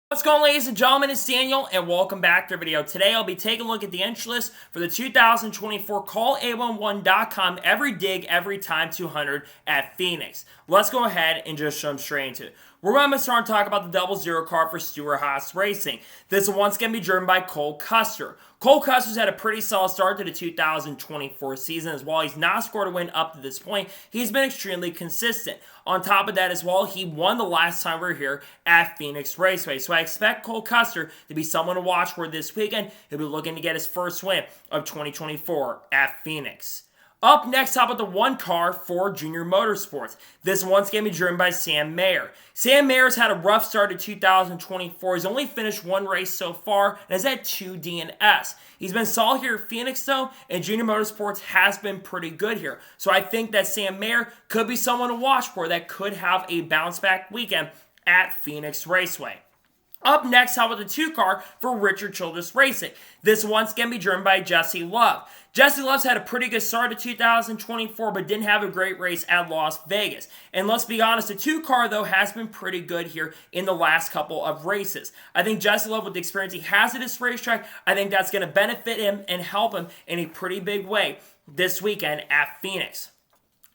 What's going on, ladies and gentlemen? It's Daniel, and welcome back to our video. Today, I'll be taking a look at the entry list for the 2024 CallA11.com Every Dig, Every Time 200 at Phoenix. Let's go ahead and just jump straight into it. We're going to start and talk about the 00 car for Stewart-Haas Racing. This one's going to be driven by Cole Custer. Cole Custer's had a pretty solid start to the 2024 season as well. He's not scored a win up to this point. He's been extremely consistent. On top of that as well, he won the last time we were here at Phoenix Raceway. So I expect Cole Custer to be someone to watch for this weekend. He'll be looking to get his first win of 2024 at Phoenix. Up next, top of the one car for Junior Motorsports. This one's going to be driven by Sam Mayer. Sam Mayer's had a rough start to 2024. He's only finished one race so far and has had 2 DNS. He's been solid here at Phoenix though, and Junior Motorsports has been pretty good here. So I think that Sam Mayer could be someone to watch for that could have a bounce back weekend at Phoenix Raceway. Up next, how about the 2 car for Richard Childress Racing? This one's going to be driven by Jesse Love. Jesse Love's had a pretty good start to 2024, but didn't have a great race at Las Vegas. And let's be honest, the 2 car, though, has been pretty good here in the last couple of races. I think Jesse Love, with the experience he has at this racetrack, I think that's going to benefit him and help him in a pretty big way this weekend at Phoenix.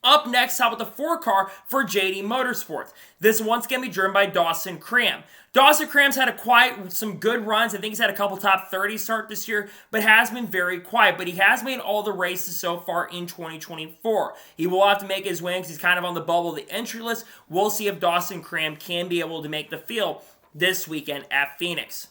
Up next, how about the 4 car for JD Motorsports? This one's going to be driven by Dawson Cram. Dawson Cram's had some good runs. I think he's had a couple top 30 start this year, but has been very quiet. But he has made all the races so far in 2024. He will have to make his win because he's kind of on the bubble of the entry list. We'll see if Dawson Cram can be able to make the field this weekend at Phoenix.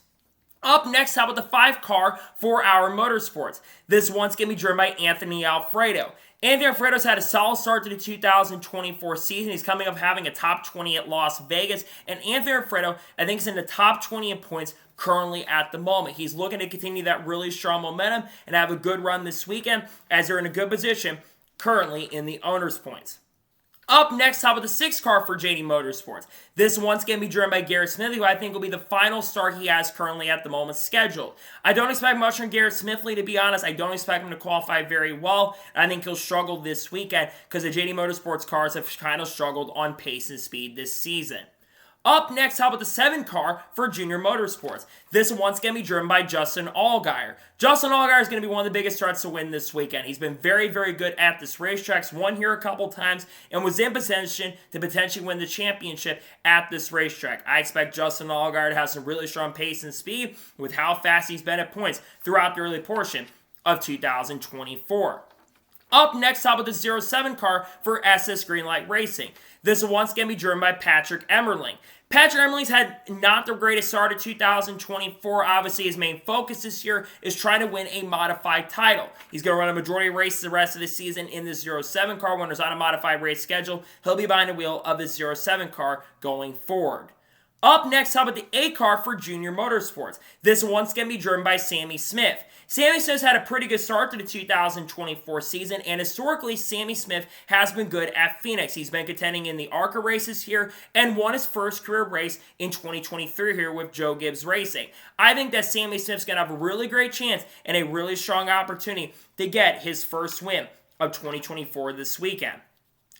Up next, how about the 5 car for our Motorsports? This one's going to be driven by Anthony Alfredo. Anthony Alfredo's had a solid start to the 2024 season. He's coming up having a top 20 at Las Vegas. And Anthony Alfredo, I think, is in the top 20 in points currently at the moment. He's looking to continue that really strong momentum and have a good run this weekend as they're in a good position currently in the owner's points. Up next, top of the 6 car for JD Motorsports. This one's going to be driven by Garrett Smithley, who I think will be the final start he has currently at the moment scheduled. I don't expect much from Garrett Smithley, to be honest. I don't expect him to qualify very well. I think he'll struggle this weekend because the JD Motorsports cars have kind of struggled on pace and speed this season. Up next, how about the 7 car for Junior Motorsports? This one's going to be driven by Justin Allgaier. Justin Allgaier is going to be one of the biggest starts to win this weekend. He's been very, very good at this racetrack, won here a couple times, and was in position to potentially win the championship at this racetrack. I expect Justin Allgaier to have some really strong pace and speed with how fast he's been at points throughout the early portion of 2024. Up next, top of the 07 car for SS Greenlight Racing. This one's going to be driven by Patrick Emmerling. Patrick Emmerling's had not the greatest start of 2024. Obviously, his main focus this year is trying to win a modified title. He's going to run a majority of races the rest of the season in this 07 car. When there's on a modified race schedule, he'll be behind the wheel of his 07 car going forward. Up next, how about the 8 car for Junior Motorsports? This one's going to be driven by Sammy Smith. Sammy Smith's had a pretty good start to the 2024 season, and historically, Sammy Smith has been good at Phoenix. He's been contending in the ARCA races here and won his first career race in 2023 here with Joe Gibbs Racing. I think that Sammy Smith's going to have a really great chance and a really strong opportunity to get his first win of 2024 this weekend.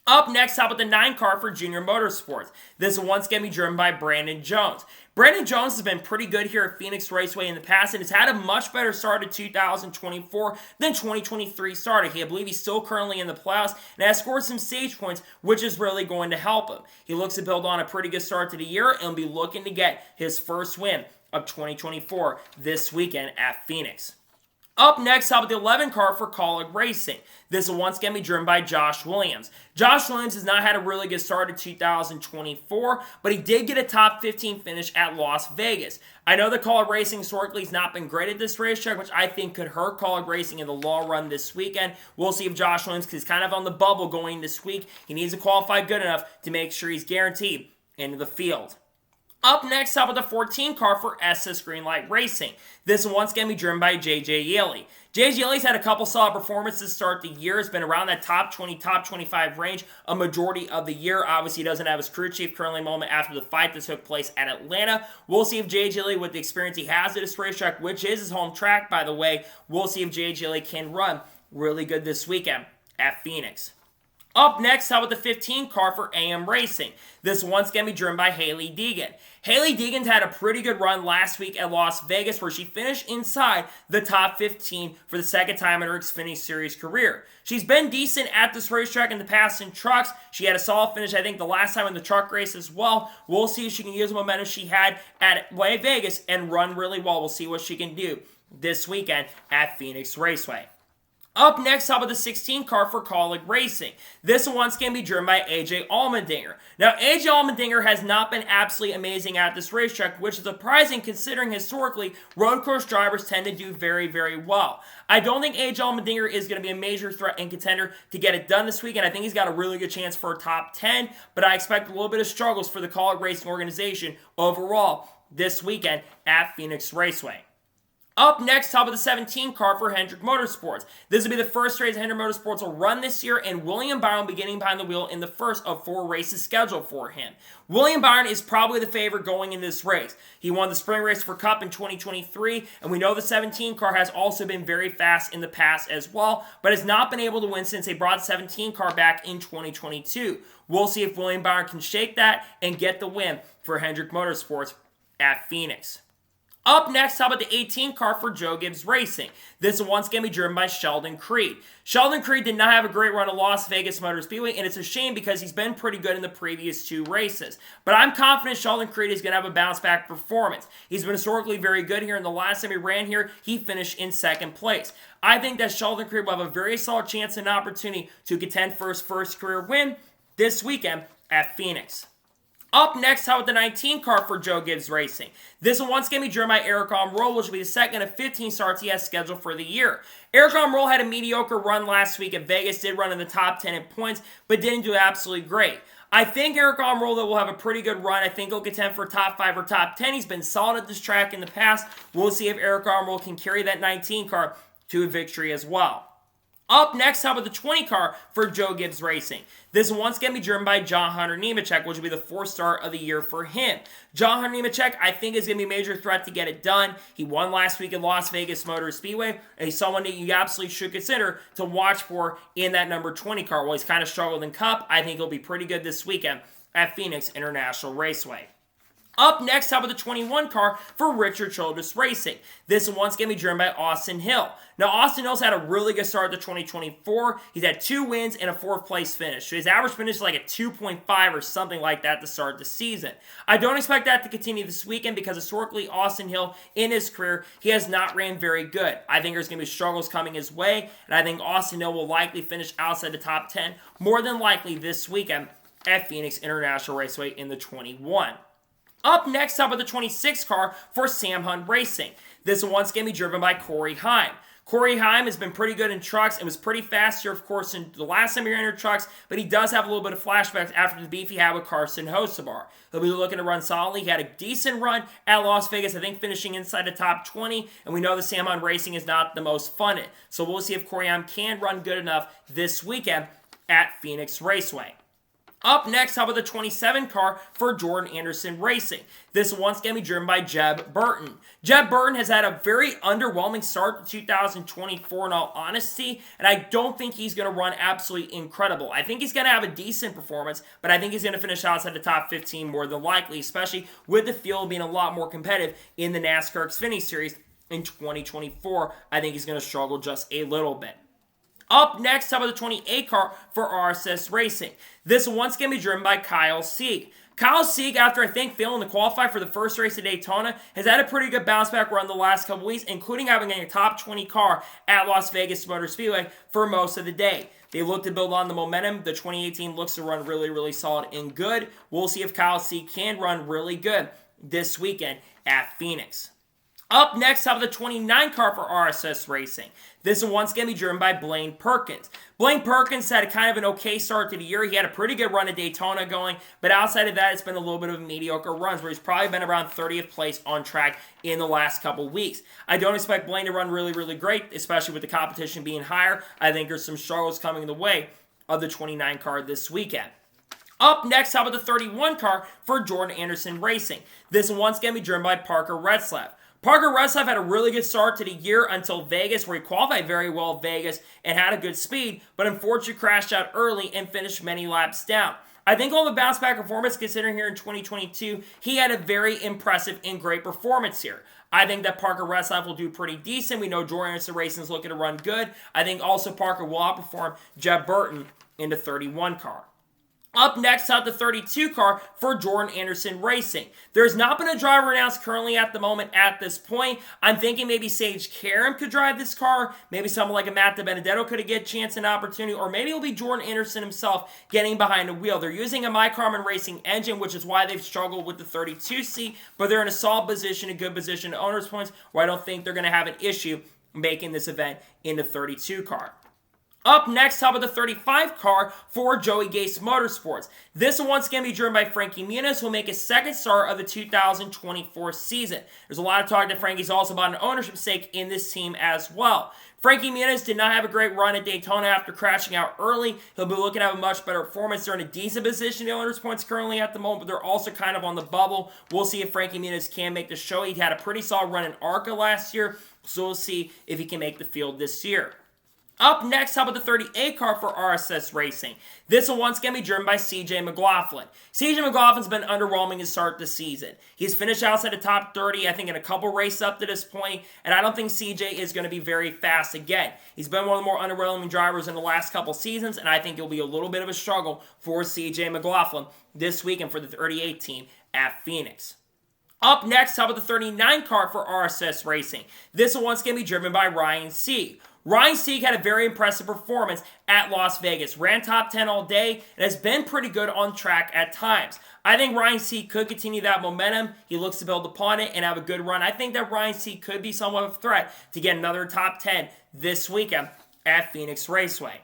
Up next, how about the 9 car for Junior Motorsports? This one's going to be driven by Brandon Jones. Brandon Jones has been pretty good here at Phoenix Raceway in the past and has had a much better start to 2024 than 2023 started. I believe he's still currently in the playoffs and has scored some stage points, which is really going to help him. He looks to build on a pretty good start to the year and will be looking to get his first win of 2024 this weekend at Phoenix. Up next, how about the 11 car for Kaulig Racing? This one's going to be driven by Josh Williams. Josh Williams has not had a really good start to 2024, but he did get a top 15 finish at Las Vegas. I know that Kaulig Racing historically has not been great at this racetrack, which I think could hurt Kaulig Racing in the long run this weekend. We'll see if Josh Williams, because he's kind of on the bubble going this week, he needs to qualify good enough to make sure he's guaranteed into the field. Up next, how about the 14 car for SS Greenlight Racing? This one's going to be driven by JJ Yeley. JJ Yeley's had a couple solid performances to start the year. It's been around that top 20, top 25 range a majority of the year. Obviously, he doesn't have his crew chief currently moment after the fight that took place at Atlanta. We'll see if JJ Yeley, with the experience he has at this racetrack, which is his home track, by the way, we'll see if JJ Yeley can run really good this weekend at Phoenix. Up next, how about the 15 car for AM Racing? This one's going to be driven by Haley Deegan. Hailie Deegan had a pretty good run last week at Las Vegas where she finished inside the top 15 for the second time in her Xfinity Series career. She's been decent at this racetrack in the past in trucks. She had a solid finish, I think, the last time in the truck race as well. We'll see if she can use the momentum she had at Vegas and run really well. We'll see what she can do this weekend at Phoenix Raceway. Up next, how about the 16 car for Kaulig Racing? This one's going to be driven by AJ Allmendinger. Now, AJ Allmendinger has not been absolutely amazing at this racetrack, which is surprising considering historically road course drivers tend to do very, very well. I don't think AJ Allmendinger is going to be a major threat and contender to get it done this weekend. I think he's got a really good chance for a top 10, but I expect a little bit of struggles for the Kaulig Racing organization overall this weekend at Phoenix Raceway. Up next, top of the 17 car for Hendrick Motorsports. This will be the first race Hendrick Motorsports will run this year, and William Byron will be getting behind the wheel in the first of 4 races scheduled for him. William Byron is probably the favorite going in this race. He won the Spring Race for Cup in 2023, and we know the 17 car has also been very fast in the past as well, but has not been able to win since they brought the 17 car back in 2022. We'll see if William Byron can shake that and get the win for Hendrick Motorsports at Phoenix. Up next, how about the 18 car for Joe Gibbs Racing? This one's going to be driven by Sheldon Creed. Sheldon Creed did not have a great run at Las Vegas Motor Speedway, and it's a shame because he's been pretty good in the previous 2 races. But I'm confident Sheldon Creed is going to have a bounce-back performance. He's been historically very good here, and the last time he ran here, he finished in 2nd place. I think that Sheldon Creed will have a very solid chance and opportunity to contend for his first career win this weekend at Phoenix. Up next, how about the 19 car for Joe Gibbs Racing? This one's going to be driven by Eric Almirola, which will be the second of 15 starts he has scheduled for the year. Eric Almirola had a mediocre run last week at Vegas, did run in the top 10 in points, but didn't do absolutely great. I think Eric Almirola will have a pretty good run. I think he'll contend for top 5 or top 10. He's been solid at this track in the past. We'll see if Eric Almirola can carry that 19 car to a victory as well. Up next, how about the 20 car for Joe Gibbs Racing? This one's going to be driven by John Hunter Nemechek, which will be the 4th start of the year for him. John Hunter Nemechek, I think, is going to be a major threat to get it done. He won last week at Las Vegas Motor Speedway, and he's someone that you absolutely should consider to watch for in that number 20 car. While he's kind of struggled in Cup, I think he'll be pretty good this weekend at Phoenix International Raceway. Up next, how about the 21 car for Richard Childress Racing? This one's going to be driven by Austin Hill. Now, Austin Hill's had a really good start to 2024. He's had 2 wins and a 4th place finish. So his average finish is like a 2.5 or something like that to start the season. I don't expect that to continue this weekend because historically, Austin Hill, in his career, he has not ran very good. I think there's going to be struggles coming his way, and I think Austin Hill will likely finish outside the top 10, more than likely this weekend at Phoenix International Raceway in the 21. Up next, up at the 26 car for Sam Hunt Racing. This one's going to be driven by Corey Heim. Corey Heim has been pretty good in trucks and was pretty fast here, of course, in the last time he ran in trucks, but he does have a little bit of flashbacks after the beef he had with Carson Hocevar. He'll be looking to run solidly. He had a decent run at Las Vegas, I think finishing inside the top 20, and we know that Sam Hunt Racing is not the most fun. So we'll see if Corey Heim can run good enough this weekend at Phoenix Raceway. Up next, how about the 27 car for Jordan Anderson Racing? This one's going to be driven by Jeb Burton. Jeb Burton has had a very underwhelming start to 2024 in all honesty, and I don't think he's going to run absolutely incredible. I think he's going to have a decent performance, but I think he's going to finish outside the top 15 more than likely, especially with the field being a lot more competitive in the NASCAR Xfinity Series in 2024. I think he's going to struggle just a little bit. Up next, how about the 28 car for RSS Racing? This one's going to be driven by Kyle Sieg. Kyle Sieg, after I think failing to qualify for the first race at Daytona, has had a pretty good bounce-back run the last couple weeks, including having a top 20 car at Las Vegas Motor Speedway for most of the day. They look to build on the momentum. The 2018 looks to run really, really solid and good. We'll see if Kyle Sieg can run really good this weekend at Phoenix. Up next, how about the 29 car for RSS Racing? This one's going to be driven by Blaine Perkins. Blaine Perkins had a kind of an okay start to the year. He had a pretty good run at Daytona going, but outside of that, it's been a little bit of mediocre runs where he's probably been around 30th place on track in the last couple weeks. I don't expect Blaine to run really, really great, especially with the competition being higher. I think there's some struggles coming the way of the 29 car this weekend. Up next, how about the 31 car for Jordan Anderson Racing? This one's going to be driven by Parker Retzlaff. Parker Retzlaff had a really good start to the year until Vegas, where he qualified very well at Vegas and had a good speed, but unfortunately crashed out early and finished many laps down. I think he'll have a bounce back performance considering here in 2022, he had a very impressive and great performance here. I think that Parker Retzlaff will do pretty decent. We know Jordan Anderson Racing is looking to run good. I think also Parker will outperform Jeb Burton in the 31 car. Up next, out the 32 car for Jordan Anderson Racing. There's not been a driver announced currently at the moment at this point. I'm thinking maybe Sage Karam could drive this car. Maybe someone like a Matt DiBenedetto could get a chance and opportunity. Or maybe it'll be Jordan Anderson himself getting behind the wheel. They're using a Mike Harmon Racing engine, which is why they've struggled with the 32C. But they're in a solid position, a good position to owners' points, where I don't think they're going to have an issue making this event in the 32 car. Up next, top of the 35 car for Joey Gase Motorsports. This will once again be driven by Frankie Muniz, who will make his second start of the 2024 season. There's a lot of talk that Frankie's also about an ownership stake in this team as well. Frankie Muniz did not have a great run at Daytona after crashing out early. He'll be looking to have a much better performance. They're in a decent position, the owners' points currently at the moment, but they're also kind of on the bubble. We'll see if Frankie Muniz can make the show. He had a pretty solid run in ARCA last year, so we'll see if he can make the field this year. Up next, how about the 38 car for RSS Racing? This will once again be driven by CJ McLaughlin. CJ McLaughlin's been underwhelming to start the season. He's finished outside the top 30, I think, in a couple races up to this point, and I don't think CJ is going to be very fast again. He's been one of the more underwhelming drivers in the last couple seasons, and I think it'll be a little bit of a struggle for CJ McLaughlin this weekend for the 38 team at Phoenix. Up next, how about the 39 car for RSS Racing? This will once again be driven by Ryan Sieg. Ryan Sieg had a very impressive performance at Las Vegas. Ran top 10 all day and has been pretty good on track at times. I think Ryan Sieg could continue that momentum. He looks to build upon it and have a good run. I think that Ryan Sieg could be somewhat of a threat to get another top 10 this weekend at Phoenix Raceway.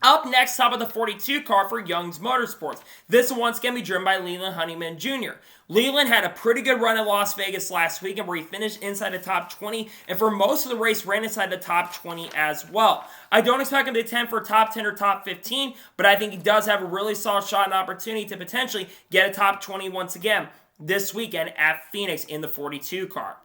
Up next, top of the 42 car for Young's Motorsports. This will once again be driven by Leland Honeyman Jr. Leland had a pretty good run at Las Vegas last weekend where he finished inside the top 20, and for most of the race ran inside the top 20 as well. I don't expect him to attempt for top 10 or top 15, but I think he does have a really solid shot and opportunity to potentially get a top 20 once again this weekend at Phoenix in the 42 car.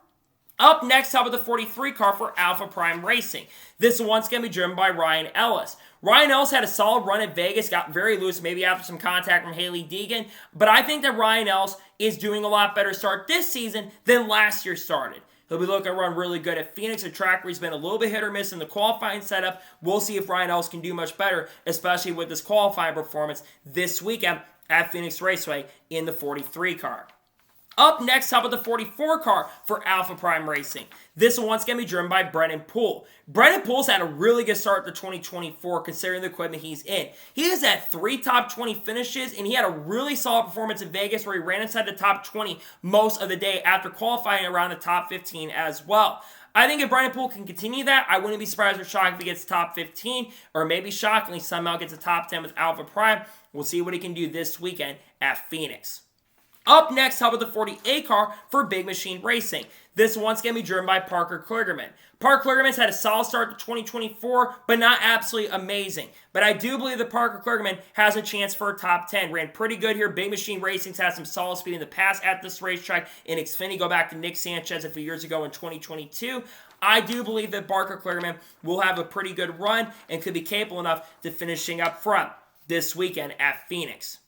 Up next, top of the 43 car for Alpha Prime Racing. This will once again be driven by Ryan Ellis. Ryan Ellis had a solid run at Vegas, got very loose, maybe after some contact from Hailie Deegan, but I think that Ryan Ellis is doing a lot better start this season than last year started. He'll be looking to run really good at Phoenix, a track where he's been a little bit hit or miss in the qualifying setup. We'll see if Ryan Ellis can do much better, especially with this qualifying performance this weekend at Phoenix Raceway in the 43 car. Up next, top of the 44 car for Alpha Prime Racing. This will once again be driven by Brennan Poole. Brennan Poole's had a really good start to 2024 considering the equipment he's in. He has had 3 top 20 finishes, and he had a really solid performance in Vegas where he ran inside the top 20 most of the day after qualifying around the top 15 as well. I think if Brennan Poole can continue that, I wouldn't be surprised or shocked if he gets top 15, or maybe shockingly somehow gets a top 10 with Alpha Prime. We'll see what he can do this weekend at Phoenix. Up next, how about the 48 car for Big Machine Racing? This will once again be driven by Parker Kligerman. Parker Kligerman's had a solid start to 2024, but not absolutely amazing. But I do believe that Parker Kligerman has a chance for a top 10. Ran pretty good here. Big Machine Racing's had some solid speed in the past at this racetrack in Xfinity. Go back to Nick Sanchez a few years ago in 2022. I do believe that Parker Kligerman will have a pretty good run and could be capable enough to finishing up front this weekend at Phoenix.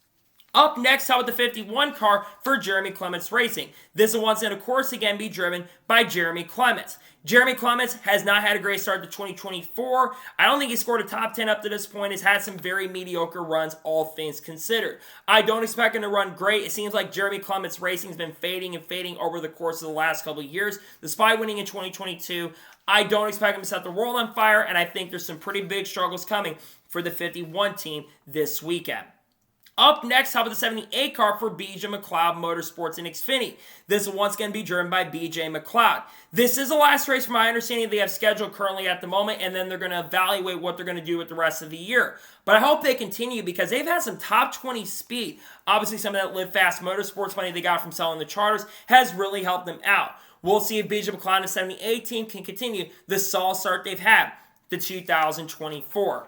Up next, how about the 51 car for Jeremy Clements Racing? This will once again, of course, again be driven by Jeremy Clements. Jeremy Clements has not had a great start to 2024. I don't think he scored a top 10 up to this point. He's had some very mediocre runs, all things considered. I don't expect him to run great. It seems like Jeremy Clements Racing has been fading and fading over the course of the last couple of years. Despite winning in 2022, I don't expect him to set the world on fire, and I think there's some pretty big struggles coming for the 51 team this weekend. Up next, how about the 78 car for BJ McLeod Motorsports in Xfinity? This will once again be driven by BJ McLeod. This is the last race, from my understanding, they have scheduled currently at the moment, and then they're going to evaluate what they're going to do with the rest of the year. But I hope they continue because they've had some top 20 speed. Obviously, some of that Live Fast Motorsports money they got from selling the charters has really helped them out. We'll see if BJ McLeod and the 78 team can continue the solid start they've had to 2024.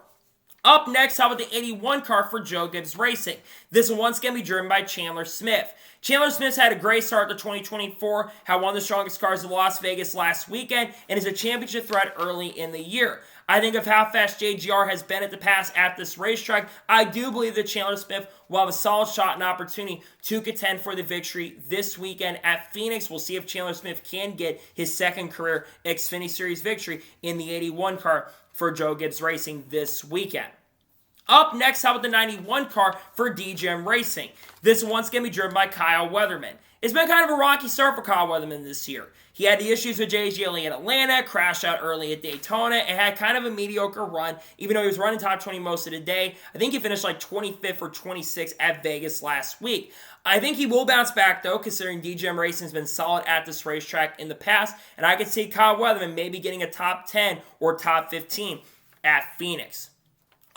Up next, how about the 81 car for Joe Gibbs Racing? This one's going to be driven by Chandler Smith. Chandler Smith's had a great start to 2024, had one of the strongest cars in Las Vegas last weekend, and is a championship threat early in the year. I think of how fast JGR has been at the pass at this racetrack, I do believe that Chandler Smith will have a solid shot and opportunity to contend for the victory this weekend at Phoenix. We'll see if Chandler Smith can get his second career Xfinity Series victory in the 81 car for Joe Gibbs Racing this weekend. Up next, how about the 91 car for DGM Racing? This one's going to be driven by Kyle Weatherman. It's been kind of a rocky start for Kyle Weatherman this year. He had the issues with JGL in Atlanta, crashed out early at Daytona, and had kind of a mediocre run, even though he was running top 20 most of the day. I think he finished like 25th or 26th at Vegas last week. I think he will bounce back, though, considering DGM Racing has been solid at this racetrack in the past, and I could see Kyle Weatherman maybe getting a top 10 or top 15 at Phoenix.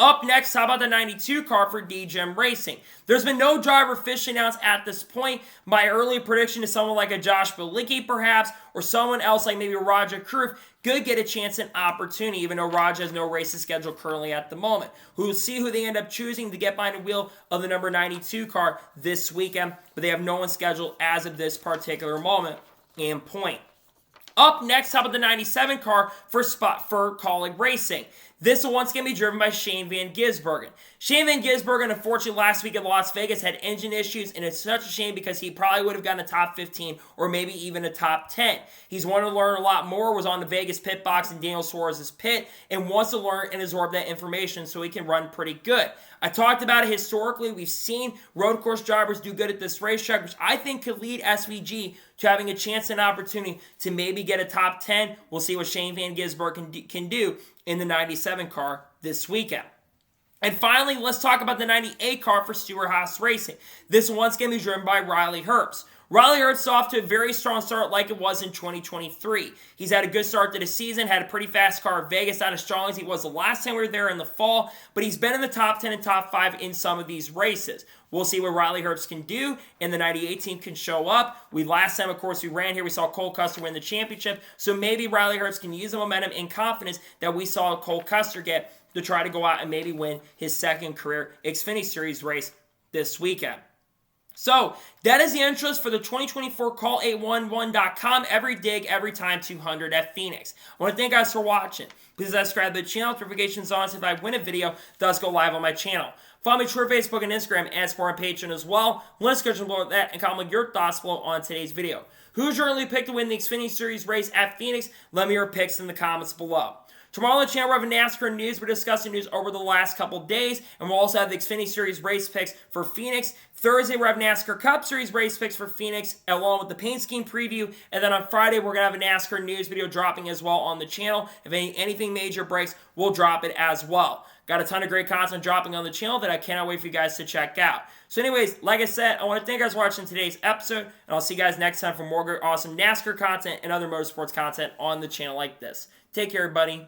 Up next, how about the 92 car for DGM Racing? There's been no driver officially announced at this point. My early prediction is someone like a Josh Bilicki, perhaps, or someone else like maybe Roger Kroof could get a chance and opportunity, even though Roger has no races scheduled currently at the moment. We'll see who they end up choosing to get behind the wheel of the number 92 car this weekend, but they have no one scheduled as of this particular moment and point. Up next, how about the 97 car for Kaulig Racing? This one's going to be driven by Shane Van Gisbergen. Shane Van Gisbergen, unfortunately, last week in Las Vegas had engine issues, and it's such a shame because he probably would have gotten a top 15 or maybe even a top 10. He's wanted to learn a lot more, was on the Vegas pit box in Daniel Suarez's pit, and wants to learn and absorb that information so he can run pretty good. I talked about it historically. We've seen road course drivers do good at this racetrack, which I think could lead SVG to having a chance and opportunity to maybe get a top 10. We'll see what Shane Van Gisbergen can do in the 97 car this weekend. And finally, let's talk about the 98 car for Stewart-Haas Racing. This one's going to be driven by Riley Herbst. Riley Herbst is off to a very strong start like it was in 2023. He's had a good start to the season, had a pretty fast car at Vegas, not as strong as he was the last time we were there in the fall, but he's been in the top 10 and top 5 in some of these races. We'll see what Riley Herbst can do, and the 98 team can show up. Last time, of course, we ran here, we saw Cole Custer win the championship, so maybe Riley Herbst can use the momentum and confidence that we saw Cole Custer get to try to go out and maybe win his second career Xfinity Series race this weekend. So, that is the interest for the 2024 Call811.com every dig, every time 200 at Phoenix. I want to thank you guys for watching. Please subscribe to the channel, notifications on so if I win a video, does go live on my channel. Follow me on Twitter, Facebook, and Instagram, and support on Patreon as well. Let's go below that and comment your thoughts below on today's video. Who's your early pick to win the Xfinity Series race at Phoenix? Let me know your picks in the comments below. Tomorrow on the channel, we'll have NASCAR news. We're discussing news over the last couple days, and we'll also have the Xfinity Series race picks for Phoenix. Thursday, we'll have NASCAR Cup Series race picks for Phoenix, along with the paint scheme preview. And then on Friday, we're going to have a NASCAR news video dropping as well on the channel. If anything major breaks, we'll drop it as well. Got a ton of great content dropping on the channel that I cannot wait for you guys to check out. So anyways, like I said, I want to thank you guys for watching today's episode, and I'll see you guys next time for more awesome NASCAR content and other motorsports content on the channel like this. Take care, everybody.